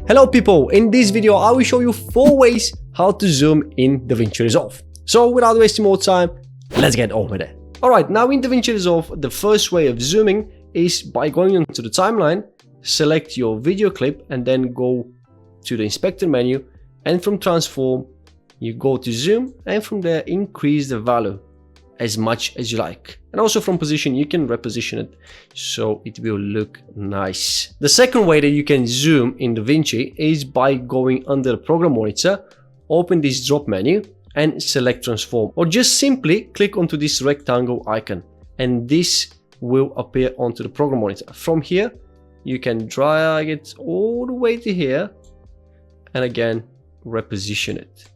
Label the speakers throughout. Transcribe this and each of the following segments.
Speaker 1: Hello people, in this video I will show you 4 ways how to zoom in DaVinci Resolve. So without wasting more time, let's get on with it. Alright, now in DaVinci Resolve, the first way of zooming is by going into the timeline, select your video clip and then go to the inspector menu, and from transform you go to zoom, and from there increase the value as much as you like. And also from position you can reposition it so it will look nice. The second way that you can zoom in DaVinci is by going under the program monitor, open this drop menu and select transform, or just simply click onto this rectangle icon and this will appear onto the program monitor. From here you can drag it all the way to here and again reposition it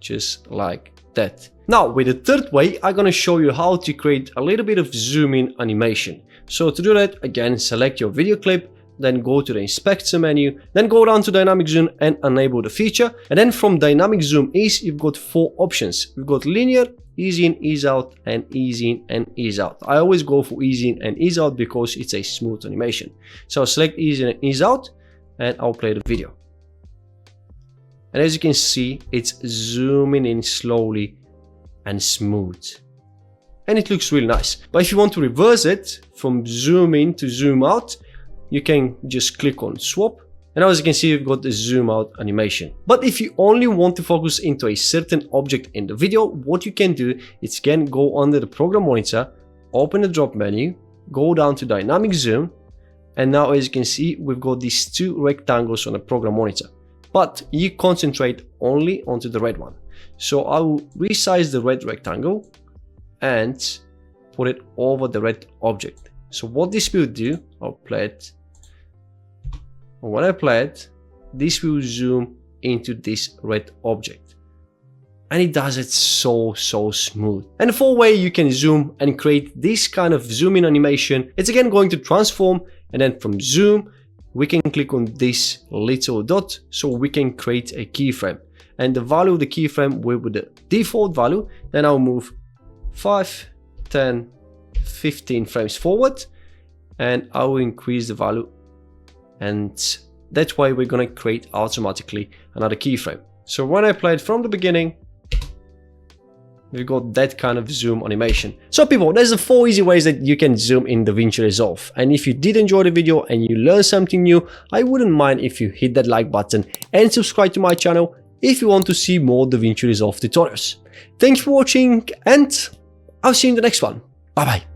Speaker 1: just like that. Now with the third way, I'm gonna show you how to create a little bit of zoom in animation. So to do that, again select your video clip, then go to the inspector menu, then go down to dynamic zoom and enable the feature. And then from dynamic zoom ease, you've got 4 options. We've got linear, ease in, ease out, and ease in and ease out. I always go for ease in and ease out because it's a smooth animation. So select ease in and ease out and I'll play the video. And as you can see, it's zooming in slowly and smooth. And it looks really nice. But if you want to reverse it from zoom in to zoom out, you can just click on swap. And as you can see, you've got the zoom out animation. But if you only want to focus into a certain object in the video, what you can do is again go under the program monitor, open the drop menu, go down to dynamic zoom. And now as you can see, we've got these 2 rectangles on the program monitor. But you concentrate only onto the red one. So I will resize the red rectangle and put it over the red object. So what this will do, I'll play it. And when I play it, this will zoom into this red object. And it does it so smooth. And the 4th way you can zoom and create this kind of zoom in animation, it's again going to transform, and then from zoom, we can click on this little dot so we can create a keyframe. And the value of the keyframe will be the default value. Then I'll move 5, 10, 15 frames forward and I will increase the value. And that way we're gonna create automatically another keyframe. So when I play it from the beginning, we've got that kind of zoom animation. So people, there's the 4 easy ways that you can zoom in DaVinci Resolve. And if you did enjoy the video and you learned something new, I wouldn't mind if you hit that like button and subscribe to my channel if you want to see more DaVinci Resolve tutorials. Thanks for watching and I'll see you in the next one. Bye bye.